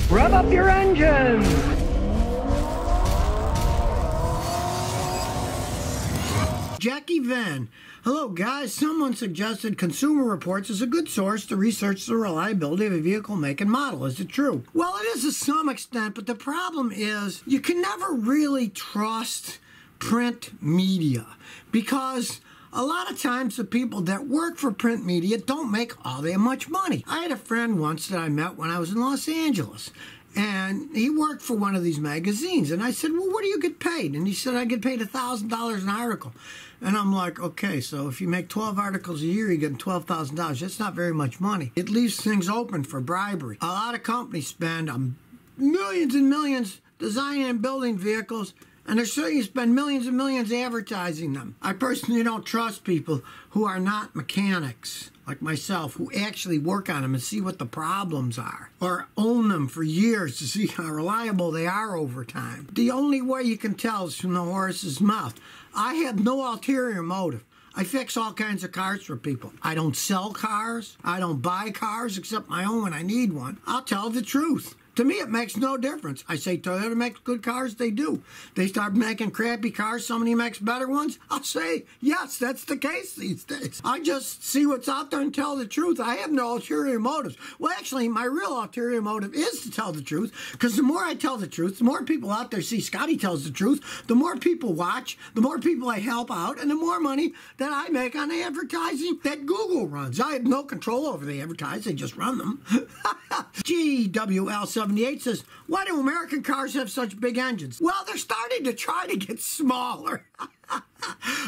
Rev up your engines! Jackie Van. Hello guys, someone suggested Consumer Reports is a good source to research the reliability of a vehicle make and model. Is it true? Well, it is to some extent, but the problem is you can never really trust print media because a lot of times the people that work for print media don't make all that much money. I had a friend once that I met when I was in Los Angeles, and he worked for one of these magazines. And I said, well, what do you get paid? And he said, I get paid $1,000 an article. And I'm like, okay, so if you make 12 articles a year, you're getting $12,000. That's not very much money. It leaves things open for bribery. A lot of companies spend millions and millions designing and building vehicles, and they're sure you spend millions and millions advertising them. I personally don't trust people who are not mechanics like myself, who actually work on them and see what the problems are, or own them for years to see how reliable they are over time. The only way you can tell is from the horse's mouth. I have no ulterior motive. I fix all kinds of cars for people. I don't sell cars. I don't buy cars except my own when I need one. I'll tell the truth. To me, it makes no difference. I say Toyota makes good cars, they do. They start making crappy cars, somebody makes better ones. I'll say, yes, that's the case these days. I just see what's out there and tell the truth. I have no ulterior motives. Well, actually, my real ulterior motive is to tell the truth, because the more I tell the truth, the more people out there see Scotty tells the truth, the more people watch, the more people I help out, and the more money that I make on the advertising that Google runs. I have no control over the advertising, they just run them. GWL78 says, why do American cars have such big engines? Well, they're starting to try to get smaller.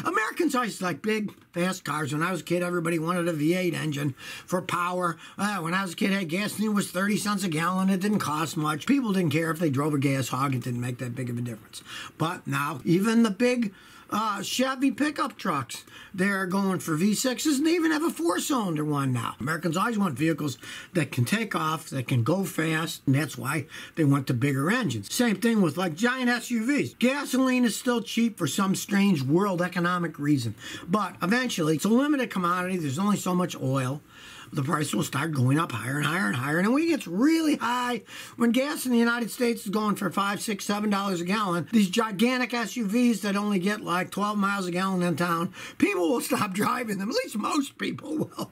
Americans always like big, fast cars. When I was a kid, everybody wanted a V8 engine for power. When I was a kid, gasoline was 30 cents a gallon. It didn't cost much. People didn't care if they drove a gas hog. It didn't make that big of a difference. But now, even the big Chevy pickup trucks, they're going for V6s, and they even have a 4-cylinder one now. Americans always want vehicles that can take off, that can go fast, and that's why they want the bigger engines. Same thing with like giant SUVs. Gasoline is still cheap for some strange world economic reason, but eventually it's a limited commodity. There's only so much oil. The price will start going up higher and higher and higher. And when it gets really high, when gas in the United States is going for $5, $6, $7 a gallon, these gigantic SUVs that only get like 12 miles a gallon in town, people will stop driving them. At least most people will.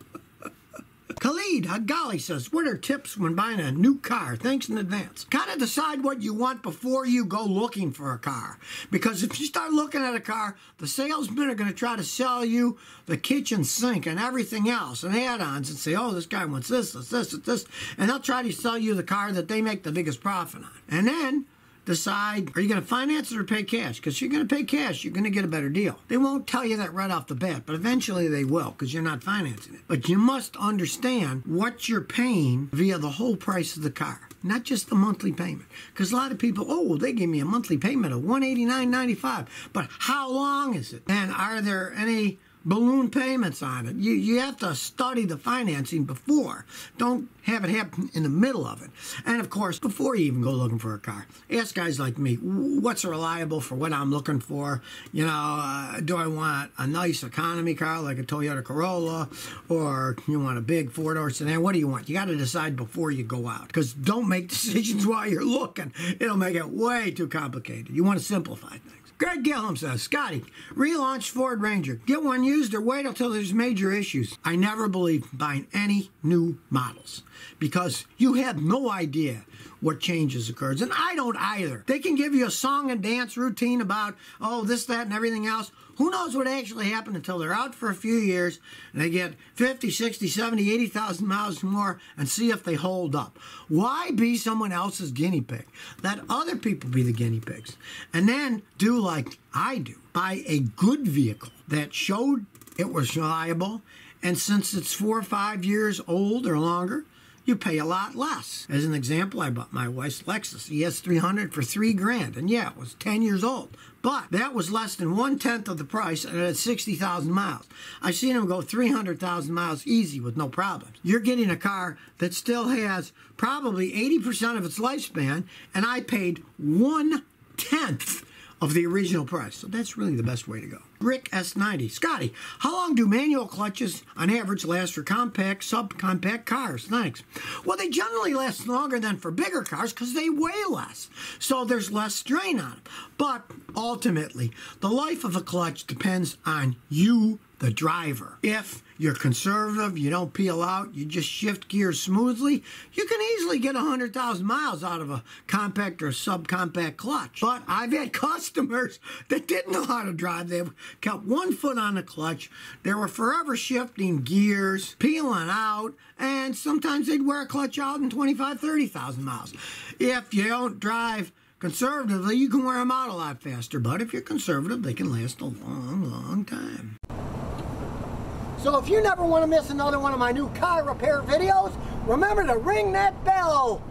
Khalid Hagali says, what are tips when buying a new car? Thanks in advance. Kind of decide what you want before you go looking for a car. Because if you start looking at a car, the salesmen are going to try to sell you the kitchen sink and everything else and add-ons and say, oh, this guy wants this, this. And they'll try to sell you the car that they make the biggest profit on. And then decide, are you going to finance it or pay cash? Because if you're going to pay cash, you're going to get a better deal. They won't tell you that right off the bat, but eventually they will because you're not financing it. But you must understand what you're paying via the whole price of the car, not just the monthly payment. Because a lot of people, oh, they gave me a monthly payment of $189.95. But how long is it? And are there any balloon payments on it? You have to study the financing before. Don't have it happen in the middle of it. And of course, before you even go looking for a car, ask guys like me, what's reliable for what I'm looking for? You know, do I want a nice economy car like a Toyota Corolla, or you want a big four-door sedan? What do you want? You got to decide before you go out, because don't make decisions while you're looking. It'll make it way too complicated. You want to simplify things. Greg Gillum says, Scotty, relaunch Ford Ranger. Get one used or wait until there's major issues. I never believe buying any new models because you have no idea what changes occurs. And I don't either. They can give you a song and dance routine about, oh, this, that, and everything else. Who knows what actually happened until they're out for a few years and they get 50, 60, 70, 80,000 miles more and see if they hold up. Why be someone else's guinea pig? Let other people be the guinea pigs. And then do like I do. Buy a good vehicle that showed it was reliable, and since it's 4 or 5 years old or longer, you pay a lot less. As an example, I bought my wife's Lexus ES300 for $3,000, and yeah, it was 10 years old. But that was less than 1/10 of the price, and it had 60,000 miles. I've seen them go 300,000 miles easy with no problems. You're getting a car that still has probably 80% of its lifespan, and I paid 1/10 of the original price. So that's really the best way to go. Rick S90. Scotty, how long do manual clutches on average last for compact, subcompact cars? Thanks. Well, they generally last longer than for bigger cars because they weigh less. So there's less strain on them. But ultimately, the life of a clutch depends on you, the driver. If you're conservative, you don't peel out, you just shift gears smoothly, you can easily get 100,000 miles out of a compact or subcompact clutch. But I've had customers that didn't know how to drive. They kept one foot on the clutch. They were forever shifting gears, peeling out, and sometimes they'd wear a clutch out in 25,000, 30,000 miles. If you don't drive conservatively, you can wear them out a lot faster. But if you're conservative, they can last a long, long time. So if you never want to miss another one of my new car repair videos, remember to ring that bell.